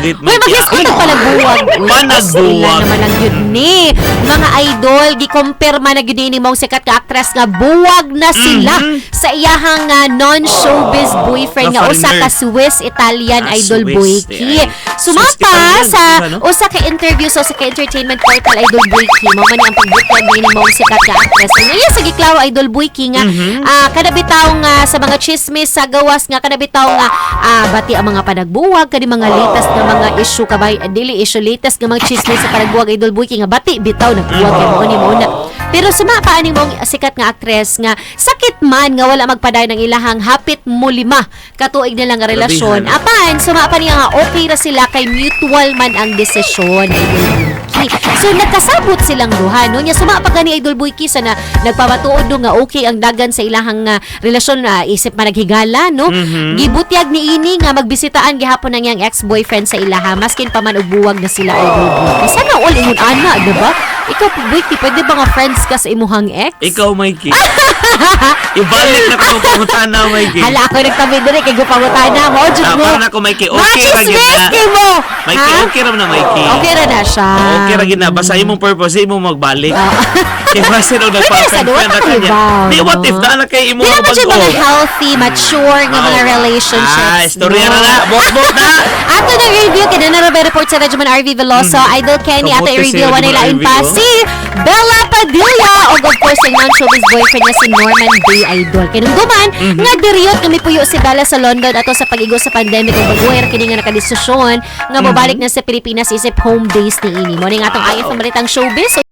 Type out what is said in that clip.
Date Uy, mag-disco na pala buwag. Panagbuwag. Naman lang yun ni. Mga idol, gikumpirma na yun ni mong sikat ka actress nga buwag na sila sa iyahang non-showbiz boyfriend nga usa ka Swiss-Italian idol Boyki. Sumapa sa usa ka interview sa ka entertainment portal idol Boyki. Mo man ang pagbutyan ni mong sikat ka actress. Ngayon sa giklaw idol Boyki nga kada bitaw nga sa mga chismis sa gawas nga kada bitaw nga bati ang mga panagbuwag kani mga latest nga mga issue kabay dili issue latest nga mga chismis sa panagbuwag idol Boyki nga bati bitaw nagbuwag kay mo ni muna. Pero sumapa ani mong sikat nga actress nga sakit man nga wala magpaday ng ilahang hapit mo 5 katuig na lang nga relasyon. Apan sumapa niya nga okay ra sila kay mutual man ang desisyon idol Boyki. So nagkasabot silang duha no nya sumapa gani idol Boyki sa na nagpamatuod no nga okay ang dagan sa ilahang relasyon isip man naghigala no. Gibutyag ni ini nga magbisitaan gihapon ang yang ex-boyfriend sa ilaha maskin pa man og buwag na sila idol Boyki. Sana all ingon ana diba? Ikaw Boyki pwede ba nga friends ka sa imuhang ex? Ikaw, Mikey. Ibalik na ko pangutana, Mikey. Hala ako nagtabi diri kay gupangutana mo jud mo. Parang ako, Mikey. Okay ra gid na. Mo. Mikey, okay ra na, Mikey. Okay ra na siya. Okay ra gid na. Basta imong purpose, imong magbalik. Kaya kasi nung nagpa-friend na kanya. Di, what if na kay imong bago? Di naman mga healthy, mature nga mga relationships. Storya na na. Bok-bok na. Ato na review, kinana na report sa Rajaman RV Veloso. Idol Kenny, ato i-review wala ilain pa si Bella Padilla. O of course, ang non-showbiz boyfriend niya si Norman Bay Idol. Kinungduman, nga diriyot kami puyo si Bella sa London ato sa pag-igo sa pandemic o baguer kini nga nakadesisyon nga mabalik na sa Pilipinas isip home base ni ini. Mo ning atong iFM Balitang Showbiz.